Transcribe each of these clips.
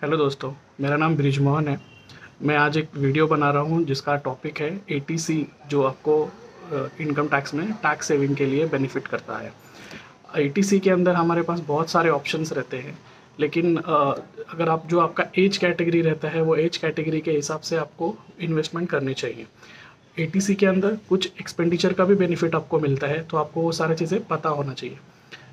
Hello दोस्तों, मेरा नाम ब्रिजमोहन है। मैं आज एक वीडियो बना रहा हूँ जिसका टॉपिक है एटीसी, जो आपको इनकम टैक्स में टैक्स सेविंग के लिए बेनिफिट करता है। एटीसी के अंदर हमारे पास बहुत सारे ऑप्शंस रहते हैं, लेकिन अगर आप जो आपका एज कैटेगरी रहता है वो एज कैटेगरी के हिसाब से आपको इन्वेस्टमेंट करनी चाहिए। एटीसी के अंदर कुछ एक्सपेंडिचर का भी बेनिफिट आपको मिलता है, तो आपको वो सारी चीज़ें पता होना चाहिए।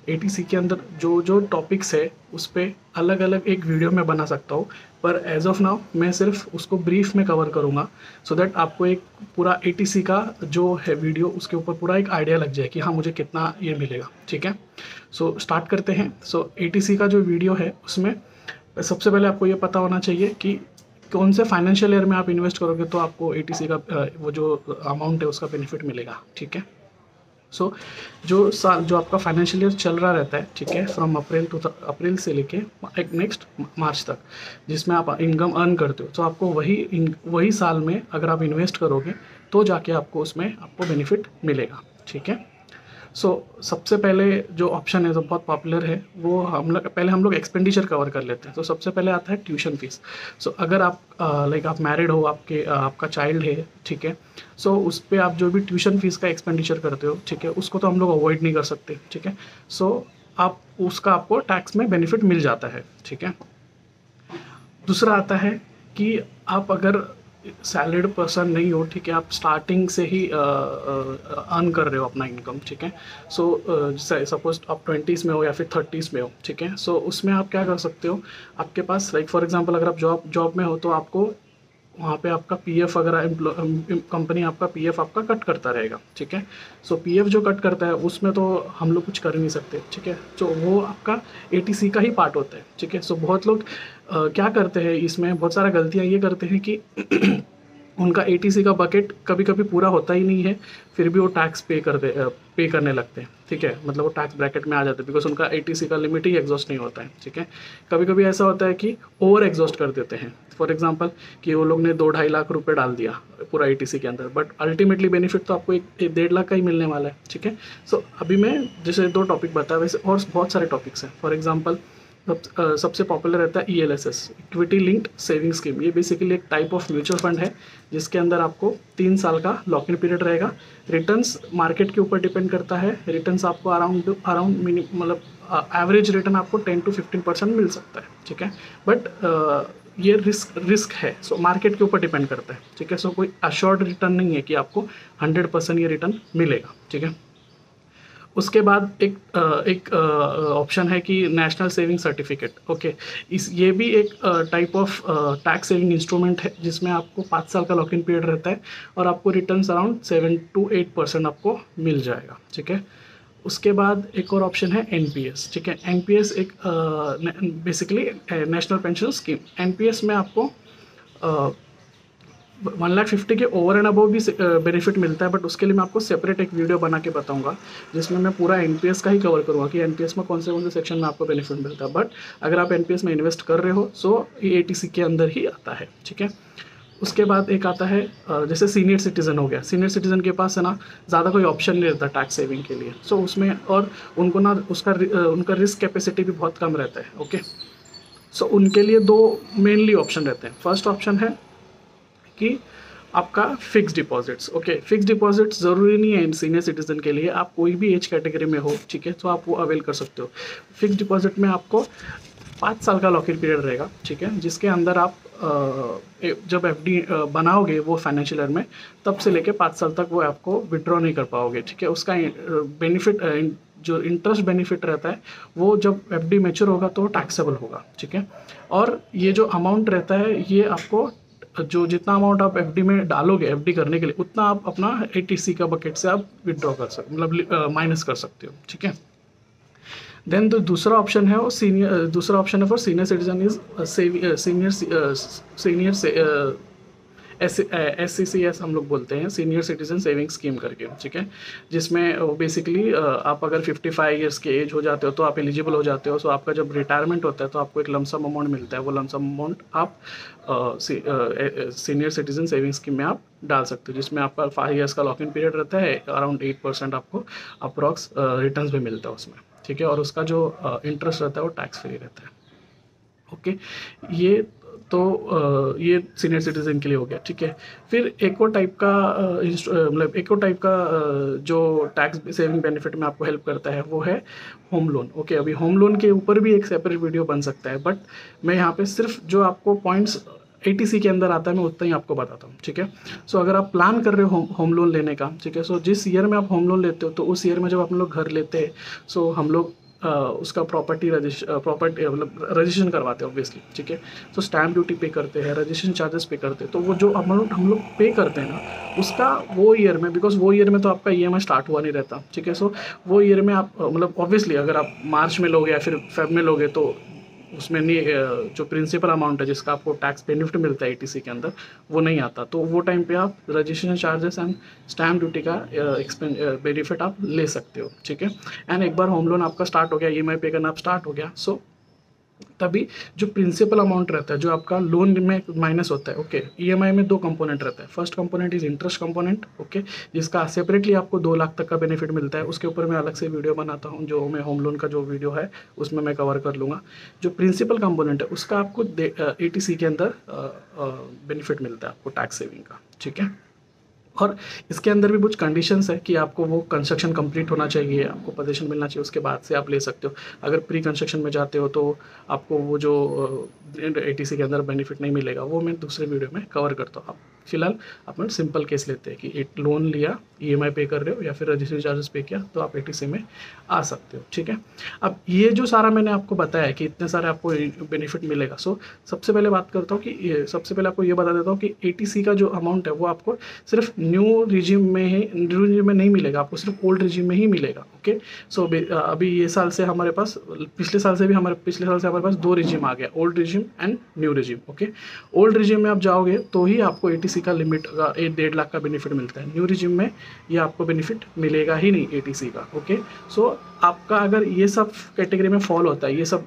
एटीसी के अंदर जो जो टॉपिक्स है उस पर अलग अलग एक वीडियो मैं बना सकता हूँ, पर एज ऑफ नाउ मैं सिर्फ उसको ब्रीफ में कवर करूँगा, सो दैट आपको एक पूरा एटीसी का जो है वीडियो उसके ऊपर पूरा एक आइडिया लग जाए कि हाँ मुझे कितना ये मिलेगा। ठीक है, सो स्टार्ट करते हैं। सो एटीसी का जो वीडियो है उसमें सबसे पहले आपको ये पता होना चाहिए कि कौन से फाइनेंशियल ईयर में आप इन्वेस्ट करोगे तो आपको एटीसी का वो जो अमाउंट है उसका बेनिफिट मिलेगा। ठीक है, सो जो साल जो आपका फाइनेंशियल ईयर चल रहा रहता है, ठीक है, फ्रॉम अप्रैल से लेके एक नेक्स्ट मार्च तक, जिसमें आप इनकम अर्न करते हो, तो आपको वही साल में अगर आप इन्वेस्ट करोगे तो जाके आपको उसमें आपको बेनिफिट मिलेगा। ठीक है, सो सबसे पहले जो ऑप्शन है जो बहुत पॉपुलर है वो हम लोग एक्सपेंडिचर कवर कर लेते हैं। तो सबसे पहले आता है ट्यूशन फीस। सो अगर आप लाइक आप मैरिड हो, आपका चाइल्ड है, ठीक है, सो उस पर आप जो भी ट्यूशन फीस का एक्सपेंडिचर करते हो, ठीक है, उसको तो हम लोग अवॉइड नहीं कर सकते। ठीक है, सो आप उसका आपको टैक्स में बेनिफिट मिल जाता है। ठीक है, दूसरा आता है कि आप अगर सैलरीड पर्सन नहीं हो, ठीक है, आप स्टार्टिंग से ही अर्न कर रहे हो अपना इनकम, ठीक है, सो सपोज आप 20s में हो या फिर 30s में हो, ठीक है, सो उसमें आप क्या कर सकते हो, आपके पास लाइक फॉर एग्जांपल अगर आप जॉब में हो तो आपको वहाँ पे आपका पीएफ अगर कंपनी आपका पीएफ आपका कट करता रहेगा। ठीक है, सो पीएफ जो कट करता है उसमें तो हम लोग कुछ कर नहीं सकते। ठीक है, तो वो आपका एटीसी का ही पार्ट होता है। ठीक है, सो बहुत लोग क्या करते हैं, इसमें बहुत सारा गलतियाँ ये करते हैं कि उनका एटीसी का बकेट कभी कभी पूरा होता ही नहीं है, फिर भी वो टैक्स पे करने लगते हैं। ठीक है, मतलब वो टैक्स ब्रैकेट में आ जाते हैं बिकॉज उनका एटीसी का लिमिट ही एग्जॉस्ट नहीं होता है। ठीक है, कभी कभी ऐसा होता है कि ओवर एग्जॉस्ट कर देते हैं। फॉर एग्जांपल कि वो लोग ने 2-2.5 लाख रुपए डाल दिया पूरा एटीसी के अंदर, बट अल्टीमेटली बेनिफिट तो आपको एक 1.5 लाख का ही मिलने वाला है। ठीक है, सो अभी मैं जैसे 2 टॉपिक बताया, वैसे और बहुत सारे टॉपिक्स हैं। फॉर एग्जांपल सबसे पॉपुलर रहता है ELSS, equity linked saving scheme. ये बेसिकली एक टाइप ऑफ म्यूचुअल फंड है जिसके अंदर आपको 3 साल का लॉक इन पीरियड रहेगा। रिटर्न्स मार्केट के ऊपर डिपेंड करता है। रिटर्न्स आपको अराउंड मतलब एवरेज रिटर्न आपको 10-15% मिल सकता है। ठीक है, बट ये रिस्क है, सो मार्केट के ऊपर डिपेंड करता है। ठीक है, सो कोई अश्योर्ड रिटर्न नहीं है कि आपको 100% ये रिटर्न मिलेगा। ठीक है, उसके बाद एक ऑप्शन है कि नेशनल सेविंग सर्टिफिकेट। ओके, ये भी एक type of tax saving instrument है जिसमें आपको 5 साल का लॉक इन पीरियड रहता है और आपको रिटर्न्स अराउंड 7-8% आपको मिल जाएगा। ठीक है, उसके बाद एक और ऑप्शन है एनपीएस। ठीक है, एनपीएस एक basically national pension scheme. NPS में आपको 1,50,000 के ओवर एंड अबव भी बेनिफिट मिलता है, बट उसके लिए मैं आपको सेपरेट एक वीडियो बना के बताऊंगा जिसमें मैं पूरा एनपीएस का ही कवर करूंगा कि एनपीएस में कौन से सेक्शन में आपको बेनिफिट मिलता है। बट अगर आप एनपीएस में इन्वेस्ट कर रहे हो सो ये एटीसी के अंदर ही आता है। ठीक है, उसके बाद एक आता है जैसे सीनियर सिटीज़न हो गया। सीनियर सिटीज़न के पास है ना ज़्यादा कोई ऑप्शन नहीं रहता टैक्स सेविंग के लिए, सो उसमें और उनको ना उनका रिस्क कैपेसिटी भी बहुत कम रहता है। ओके, सो उनके लिए 2 मेनली ऑप्शन रहते हैं। फर्स्ट ऑप्शन है कि आपका fix deposits. Okay, fix deposits ज़रूरी नहीं है सीनियर सिटीज़न के लिए, आप कोई भी एज कैटेगरी में हो, ठीक है, तो आप वो अवेल कर सकते हो। फिक्स डिपॉजिट में आपको 5 साल का लॉक इन पीरियड रहेगा। ठीक है, जिसके अंदर आप जब एफडी बनाओगे वो फाइनेंशियल ईयर में, तब से लेके 5 साल तक वो आपको विड्रॉ नहीं कर पाओगे। ठीक है, उसका बेनिफिट जो इंटरेस्ट बेनिफिट रहता है वो जब एफडी मैच्योर होगा तो टैक्सेबल होगा। ठीक है, और ये जो अमाउंट रहता है ये आपको जो जितना अमाउंट आप एफडी में डालोगे एफडी करने के लिए उतना आप अपना एटीसी का बकेट से आप विड्रॉ कर सकते, मतलब माइनस कर सकते हो। ठीक है, देन तो दूसरा ऑप्शन है for senior citizen is senior SCCS हम लोग बोलते हैं, सीनियर सिटीजन सेविंग स्कीम करके। ठीक है, जिसमें बेसिकली आप अगर 55 ईयर्स के एज हो जाते हो तो आप एलिजिबल हो जाते हो। सो आपका जब रिटायरमेंट होता है तो आपको एक लमसम अमाउंट मिलता है, वो लमसम अमाउंट आप सीनियर सिटीजन सेविंग स्कीम में आप डाल सकते हो, जिसमें आपका 5 ईयर्स का लॉक इन पीरियड रहता है। अराउंड 8% आपको अप्रॉक्स रिटर्न्स भी मिलता है उसमें। ठीक है, और उसका जो इंटरेस्ट रहता है वो टैक्स फ्री रहता है। ओके, ये तो ये सीनियर सिटीजन के लिए हो गया, ठीक है। फिर एक और टाइप का मतलब एक और टाइप का जो टैक्स सेविंग बेनिफिट में आपको हेल्प करता है वो है होम लोन। ओके, अभी होम लोन के ऊपर भी एक सेपरेट वीडियो बन सकता है, बट मैं यहाँ पे सिर्फ जो आपको पॉइंट्स ATC के अंदर आता है मैं उतना ही आपको बताता हूँ, ठीक है। सो अगर आप प्लान कर रहे हो होम लोन लेने का, ठीक है, सो जिस ईयर में आप होम लोन लेते हो तो उस ईयर में जब आप लोग घर लेते हैं, सो हम लोग उसका प्रॉपर्टी मतलब रजिस्ट्रेशन करवाते हैं ऑब्वियसली, ठीक है। तो स्टैम्प ड्यूटी पे करते हैं, रजिस्ट्रेशन चार्जेस पे करते हैं, तो वो जो हम लोग पे करते हैं ना उसका वो ईयर में, बिकॉज वो ईयर में तो आपका EMI स्टार्ट हुआ नहीं रहता, ठीक है। सो वो ईयर में आप मतलब ऑब्वियसली अगर आप मार्च में लोगे या फिर फेब में लोगे तो उसमें नहीं जो प्रिंसिपल अमाउंट है जिसका आपको टैक्स बेनिफिट मिलता है ATC के अंदर वो नहीं आता, तो वो टाइम पे आप registration charges and stamp duty का बेनिफिट आप ले सकते हो, ठीक है। एंड एक बार होम लोन आपका स्टार्ट हो गया, EMI पे करना आप स्टार्ट हो गया, सो तभी जो प्रिंसिपल अमाउंट रहता है जो आपका लोन में माइनस होता है, ओके, EMI में दो कंपोनेंट रहता है। First component is interest component, okay, जिसका सेपरेटली आपको 2 लाख तक का बेनिफिट मिलता है, उसके ऊपर मैं अलग से वीडियो बनाता हूँ, जो मैं होम लोन का जो वीडियो है उसमें मैं कवर कर लूँगा। जो प्रिंसिपल कंपोनेंट है उसका आपको ATC के अंदर बेनिफिट मिलता है आपको टैक्स सेविंग का, ठीक है। और इसके अंदर भी कुछ कंडीशंस है कि आपको वो कंस्ट्रक्शन कंप्लीट होना चाहिए, आपको पोजीशन मिलना चाहिए, उसके बाद से आप ले सकते हो। अगर प्री कंस्ट्रक्शन में जाते हो तो आपको वो जो ATC के अंदर बेनिफिट नहीं मिलेगा, वो मैं दूसरे वीडियो में कवर करता हूँ। आप फिलहाल अपन सिंपल केस लेते हैं कि एक लोन लिया, EMI पे कर रहे हो या फिर रजिस्ट्रेशन चार्जेस पे किया तो आप ATC में आ सकते हो, ठीक है। अब ये जो सारा मैंने आपको बताया कि इतने सारे आपको बेनिफिट मिलेगा, सो सबसे पहले बात करता हूँ कि सबसे पहले आपको ये बता देता हूँ कि ATC का जो अमाउंट है वो आपको सिर्फ न्यू रिजीम में नहीं मिलेगा, आपको सिर्फ ओल्ड रिजीम में ही मिलेगा, ओके। सो अभी ये साल से हमारे पास पिछले साल से हमारे पास 2 रिजीम आ गया, old regime and new regime, okay. Old regime में आप जाओगे तो ही आपको ATC का लिमिट का 1.5 लाख का बेनिफिट मिलता है, न्यू रिजीम में ये आपको बेनिफिट मिलेगा ही नहीं ATC का, ओके। सो आपका अगर ये सब कैटेगरी में फॉल होता है, ये सब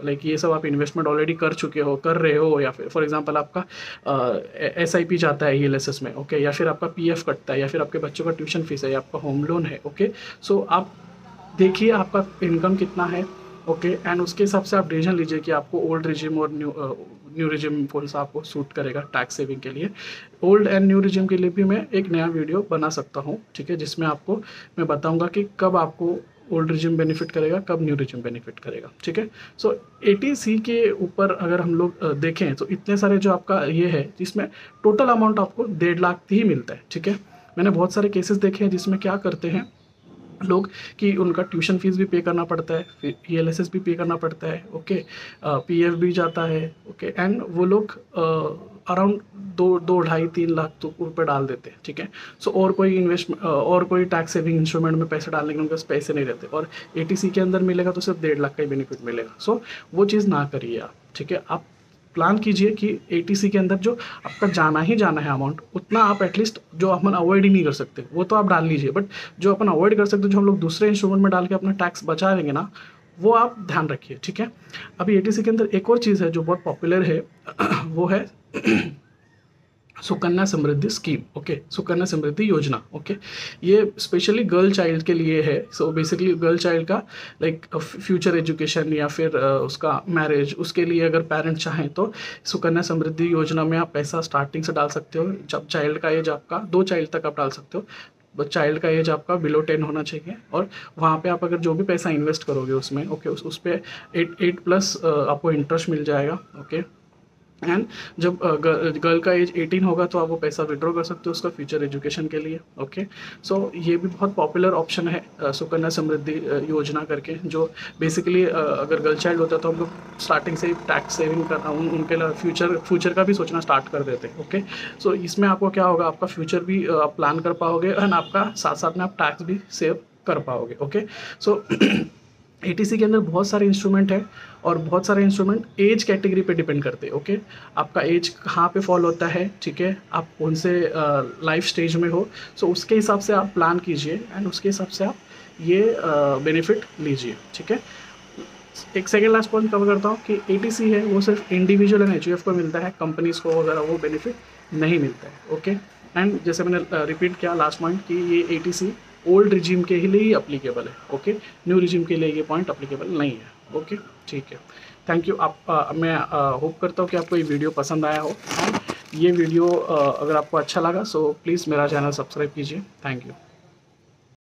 लाइक ये सब आप इन्वेस्टमेंट ऑलरेडी कर रहे हो या फिर फॉर एग्जांपल आपका SIP जाता है ELSS में, ओके, या फिर आपका PF कटता है या फिर आपके बच्चों का ट्यूशन फीस है या आपका होम लोन है, ओके। सो आप देखिए आपका इनकम कितना है, ओके, एंड उसके हिसाब से आप डिसीजन लीजिए कि आपको ओल्ड रिजिम और न्यू रिजिम कौन सा आपको सूट करेगा टैक्स सेविंग के लिए। ओल्ड एंड न्यू रिजिम के लिए भी मैं एक नया वीडियो बना सकता हूँ, ठीक है, जिसमें आपको मैं बताऊँगा कि कब आपको ओल्ड रिजिम बेनिफिट करेगा, कब न्यू रिजिम बेनिफिट करेगा, ठीक है। सो ATC के ऊपर अगर हम लोग देखें तो इतने सारे जो आपका ये है जिसमें टोटल अमाउंट आपको 1.5 लाख ही मिलता है, ठीक है। मैंने बहुत सारे केसेस देखे हैं जिसमें क्या करते हैं लोग कि उनका ट्यूशन फीस भी पे करना पड़ता है, फिर ELSS भी पे करना पड़ता है, ओके, PF भी जाता है, ओके, एंड वो लोग अराउंड 2-2.5-3 लाख तो रुपये डाल देते हैं, ठीक है। सो और कोई टैक्स सेविंग इंस्ट्रूमेंट में पैसे डालने के उनके पास पैसे नहीं रहते, और ATC के अंदर मिलेगा तो सिर्फ 1.5 लाख का ही बेनिफिट मिलेगा। सो वो चीज़ ना करिए आप, ठीक है। आप प्लान कीजिए कि ATC के अंदर जो आपका जाना है अमाउंट, उतना आप एटलीस्ट जो अपन अवॉइड ही नहीं कर सकते वो तो आप डाल लीजिए, बट जो अपन अवॉइड कर सकते जो हम लोग दूसरे इंस्ट्रूमेंट में डाल के अपना टैक्स बचा लेंगे ना, वो आप ध्यान रखिए, ठीक है। अभी ATC के अंदर एक और चीज़ है जो बहुत पॉपुलर है वो है सुकन्या समृद्धि स्कीम, ओके, सुकन्या समृद्धि योजना, ओके। ये स्पेशली गर्ल चाइल्ड के लिए है। सो बेसिकली गर्ल चाइल्ड का लाइक फ्यूचर एजुकेशन या फिर उसका मैरिज, उसके लिए अगर पेरेंट चाहें तो सुकन्या समृद्धि योजना में आप पैसा स्टार्टिंग से डाल सकते हो। जब चाइल्ड का एज आपका 2 चाइल्ड तक आप डाल सकते हो, बट चाइल्ड का एज आपका बिलो 10 होना चाहिए, और वहाँ पे आप अगर जो भी पैसा इन्वेस्ट करोगे उसमें, ओके, उस पर 8+ आपको इंटरेस्ट मिल जाएगा, ओके। एंड जब गर्ल का एज 18 होगा तो आप वो पैसा विड्रॉ कर सकते हो उसका फ्यूचर एजुकेशन के लिए, ओके। सो ये भी बहुत पॉपुलर ऑप्शन है सुकन्या समृद्धि योजना करके, जो बेसिकली अगर गर्ल चाइल्ड होता है तो हम लोग स्टार्टिंग से ही टैक्स सेविंग करना उनके लिए फ्यूचर का भी सोचना स्टार्ट कर देते हैं, ओके। सो इसमें आपको क्या होगा, आपका फ्यूचर भी आप प्लान कर पाओगे एंड आपका साथ साथ में आप टैक्स भी सेव कर पाओगे, ओके। सो ATC के अंदर बहुत सारे इंस्ट्रूमेंट है और बहुत सारे इंस्ट्रूमेंट एज कैटेगरी पे डिपेंड करते हैं, ओके। आपका एज कहाँ पे फॉल होता है, ठीक है, आप कौन से लाइफ स्टेज में हो, सो उसके हिसाब से आप प्लान कीजिए एंड उसके हिसाब से आप ये बेनिफिट लीजिए, ठीक है। एक सेकेंड लास्ट पॉइंट कवर करता हूँ कि ATC है वो सिर्फ इंडिविजुअल एंड HUF को मिलता है, कंपनीज को वगैरह वो बेनिफिट नहीं मिलता है, ओके। एंड जैसे मैंने रिपीट किया लास्ट पॉइंट कि ये ATC ओल्ड रिजीम के लिए ही अप्लीकेबल है, ओके, न्यू रिजीम के लिए ये पॉइंट अप्लीकेबल नहीं है, ओके, ठीक है। Thank you. मैं होप करता हूँ कि आपको ये वीडियो पसंद आया हो। ये वीडियो अगर आपको अच्छा लगा सो प्लीज़ मेरा चैनल सब्सक्राइब कीजिए। Thank you.